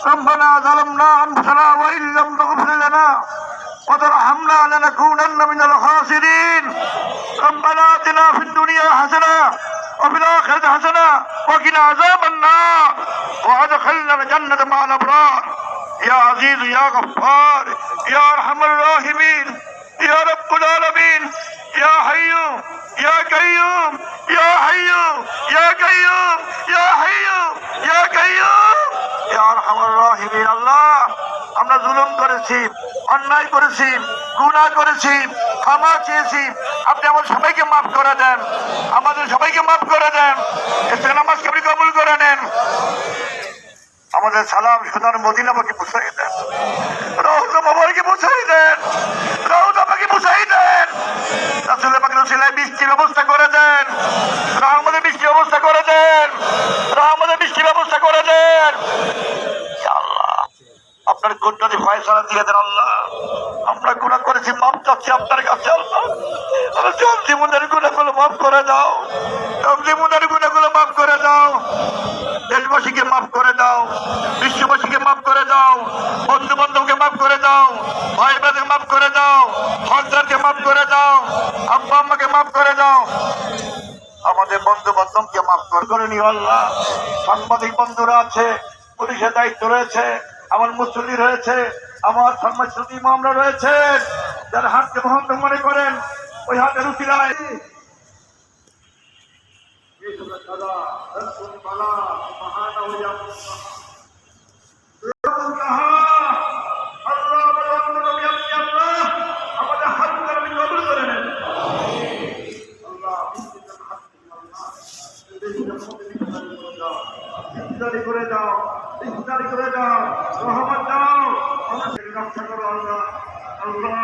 ربنا ظلمنا أنفسنا وإن لم تغفر لنا وترحمنا لنكونن من الخاسرين ربنا آتنا في الدنيا حسنة وفي الآخرة حسنة وقنا عذاب النار وأدخلنا الجنة مع الأبرار يا عزيز يا غفار يا أرحم الراحمين يا رب العالمين يا حي يا قيوم يا حي يا قيوم يا حي يا قيوم يا أرحم الراحمين আল্লাহ আমরা জুলুম করেছি অন্যায় করেছি গুনাহ করেছি ক্ষমা চেয়েছি আপনি আমাদের সবাইকে মাফ করে দেন আমাদের সবাইকে মাফ করে দেন ইসলাম নামাজকে আপনি কবুল করে নেন আমাদের সালাম সোনার মদিনাকে পৌঁছাই দেন রওজা মোবারকে পৌঁছাই দেন রওজা পাকে পৌঁছাই দেন রাসূল পাকের ওসিলায় বৃষ্টির ব্যবস্থা করে দেন রহমতের বৃষ্টির ব্যবস্থা করে দেন রহমতের বৃষ্টির ব্যবস্থা করে দেন ইনশাআল্লাহ আপনার কোনটাতে ফয়সালা দিয়ে দেন আল্লাহ আমরা গুনাহ করেছি মাফ চাচ্ছি আপনার কাছে আল্লাহ আমরা জীবনের গুনাহগুলো মাফ করে দাও জীবনের গুনাহগুলো মাফ করে দাও দেশবাসীকে মাফ করে দাও বিশ্ববাসীকে মাফ করে দাও বন্ধু বান্ধবকে মাফ করে দাও ভাই বোনকে মাফ করে দাও হজরতকে মাফ করে দাও আব্বা আম্মাকে মাফ করে দাও আমাদের বন্ধু বান্ধবকে মাফ করে নিও আল্লাহ সাংবাদিক বন্ধুরা আছে পুলিশের দায়িত্ব রয়েছে আমার মুসল্লি রয়েছে আমার সম্মানিত ইমামরা রয়েছেন যারা হাতকে মহত্ব মনে করেন ওই হাতের উসিলায় করে দাও ইফতারি করে দাও রহমত দাও আমাদের রক্ষা করো আল্লাহ আল্লাহ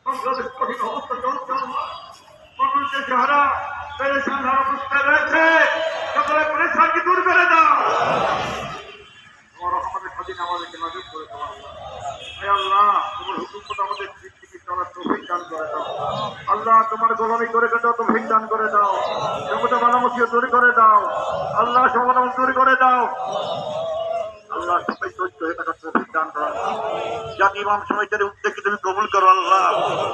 বাংলাদেশ কঠিন অবস্থা চলছে আল্লাহ মানুষের চেহারা পেরেশান অবস্থায় রয়েছে সকলে পরেশানকে দূর করে দাও তোমার রহমতের খাদিন আমাদেরকে নজর করে দাও আল্লাহ তোমার হুকুম আমাদের চলার তৌফিক দান করে দাও আল্লাহ তোমার গোলামি করে দাও তৌফিক দান করে দাও সমস্ত বালামুসিবত দূর করে দাও আল্লাহ সমস্ত দূর করে দাও আল্লাহ সবাই সহ্য হয়ে থাকার তৌফিক দান করো জাতি ইমাম সমিতির উদ্যোগকে তুমি কবুল করো আল্লাহ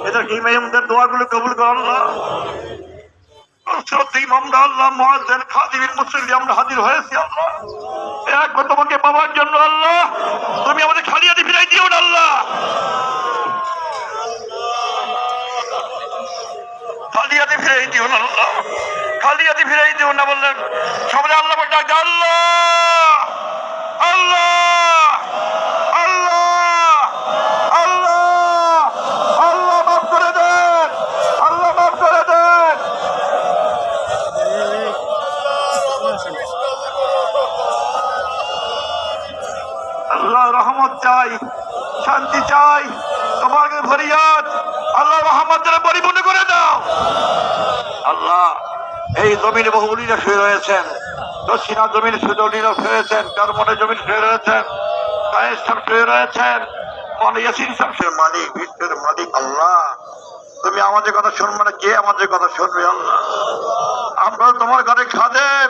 এদের ইমামদের দোয়াগুলো কবুল করো আল্লাহ ইমামরা আল্লাহ মুয়াজ্জিন খাদিমের মুসল্লি আমরা হাজির হয়েছি আল্লাহ একবার তোমাকে পাওয়ার জন্য আল্লাহ তুমি আমাদের খালিয়াতি ফিরাই দিও না আল্লাহ খালিয়াতি ফিরাই দিও না আল্লাহ খালিয়াতি ফিরাই দিও না বললেন সবাই আল্লাহ ডাক আল্লাহ আল্লাহ আল্লাহ আল্লাহ আল্লাহ মাফ করে দেন আল্লাহ মাফ করে দেন আল্লাহ রহমত চাই শান্তি চাই তোমার কাছে ফরিয়াদ আল্লাহ রহমতের পরিপূর্ণ করে দাও আল্লাহ এই জমিনে বহু উলিরা শুয়ে রয়েছেন দক্ষিণা জমিনে শুধু উলিরা শুয়েছেন কারমনে জমিন শুয়ে রয়েছেন কায়েস সাহেব শুয়ে রয়েছেন ইয়াসিন সাহেব মালিক বিশ্বের মালিক আল্লাহ তুমি আমাদের কথা শুনবে না কে আমাদের কথা শুনবে আল্লাহ আমরা তোমার ঘরে খাদেম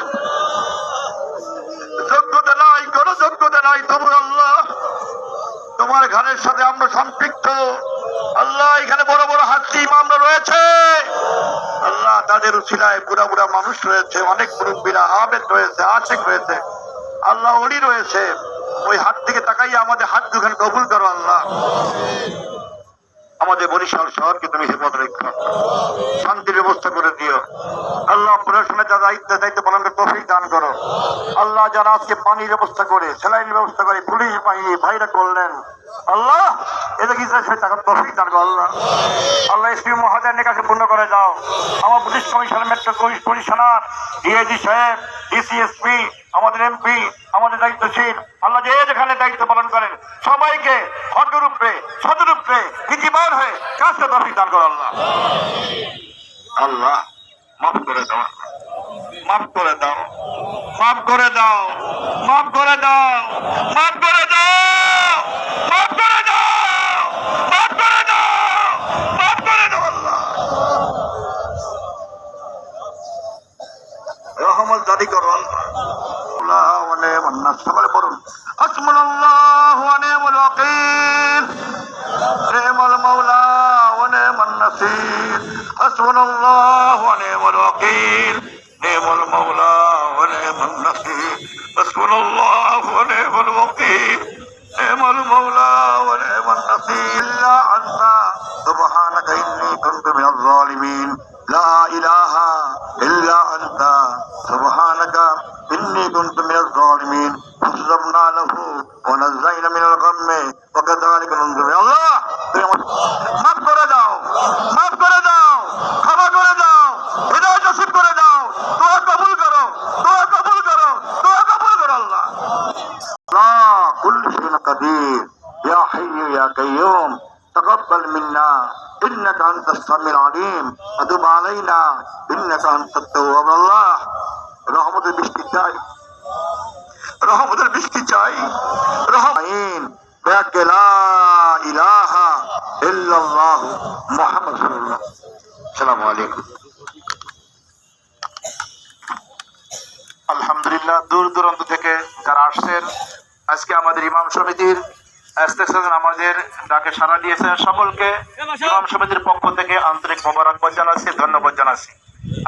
যোগ্যতা নাই কোনো যোগ্যতা নাই তবু আল্লাহ তোমার ঘরের সাথে আমরা সম্পৃক্ত আল্লাহ এখানে বড় বড় হাতি ইমামরা রয়েছে আল্লাহ তাদের উসিলায় বুড়া বুড়া মানুষ রয়েছে অনেক মুরব্বীরা আবেদ রয়েছে আশেক রয়েছে আল্লাহ ওলি রয়েছে ওই হাত থেকে তাকাইয়া আমাদের হাত দুখান কবুল করো আল্লাহ আমাদের বরিশাল শহরকে তুমি হেফাজত রেখো শান্তির ব্যবস্থা করে দিও আল্লাহ প্রশাসনের যারা দায়িত্ব পালন করে তৌফিক দান করো আল্লাহ যারা আজকে পানির ব্যবস্থা করে সেলাইনের ব্যবস্থা করে পুলিশ বাহিনী ভাইরা করলেন আল্লাহ এদেরকে টাকার তৌফিক দান করো আল্লাহ আল্লাহ এসপি মহোদয়ের নিকাশে পূর্ণ করে দাও আমার police commissioner metro commissioner DIG সাহেব ডিসিএসপি আমাদের এমপি আমাদের দায়িত্বশীল আল্লাহ যে যেখানে দায়িত্ব পালন করেন সবাইকে হকরূপে সদরূপে নীতিবান হয়ে কাজটা তৌফিক দান করো আল্লাহ আল্লাহ মাফ করে দাও মাফ করে দাও মাফ করে দাও মাফ করে দাও মাফ করে দাও মাফ করে দাও মাফ করে দাও মাফ করে দাও আল্লাহ রহমত জারি করো আল্লাহ মাওলা ওয়া নি'মান নাসির। সকলে পড়ুন হাসবুনাল্লাহু ওয়া নি'মাল ওয়াকিল, নি'মাল মাওলা ওয়া নি'মান নাসির। হাসবুনাল্লাহু ওয়া নি'মাল ওয়াকিল, নি'মাল মাওলা ওয়া নি'মান নাসির। হাসবুনাল্লাহু ওয়া নি'মাল ওয়াকিল, নি'মাল মাওলা ওয়া নি'মান নাসির। ইল্লা আনতা সুবহানাকা ইন্নী কুনতু মিনাজ জালিমিন। লা ইলাহা ইল্লা আনতা সুবহানাকা ইন্নী কুনতু মিনাজ জালিমিন। ফাসতাজআবনা লাহু ওয়া নাযায়না মিনাল গাম্মি ওয়া কাযালিকা নুনজিল। আল্লাহ তুমি আমাদের মাফ করে দাও, মাফ করে দাও, ক্ষমা করে দাও, হিদায়াত নসিব করে দাও। দোয়া কবুল করো, দোয়া কবুল করো, দোয়া কবুল করো। আল্লাহ كل شيء قدير يا حي يا قيوم تقبل منا إنك أنت السميع العليم وتب علينا إنك أنت التواب। الله رحمة বৃষ্টি চাই, রহমতের বৃষ্টি চাই। রহমান বেকে লা ইলাহা ইল্লাল্লাহ মুহাম্মাদুর রাসূলুল্লাহ। আসসালামু আলাইকুম। আলহামদুলিল্লাহ, দূর দূরান্ত থেকে যারা আসছেন, আজকে আমাদের ইমাম সমিতির আমাদের ডাকে সাড়া দিয়েছেন, সকলকে ইমাম সমিতির পক্ষ থেকে আন্তরিক মোবারকবাদ জানাচ্ছি, ধন্যবাদ জানাচ্ছি।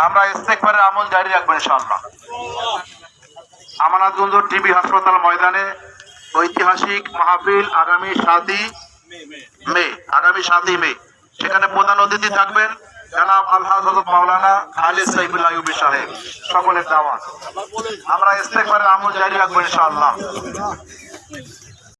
আমরা ইস্তেগফারের আমল জারি রাখবো ইনশাআল্লাহ। আমানতগঞ্জ টিবি হাসপাতাল ময়দানে ঐতিহাসিক মাহফিল আগামী 7ই মে, সেখানে প্রধান অতিথি থাকবেন জনাব আলহাজ হযরত মাওলানা খালিদ সাইফুল্লাহ আইয়ুবী সাহেব। সকলের দাওয়াত। আমরা ইস্তেগফারের আমল জারি রাখবো ইনশাআল্লাহ।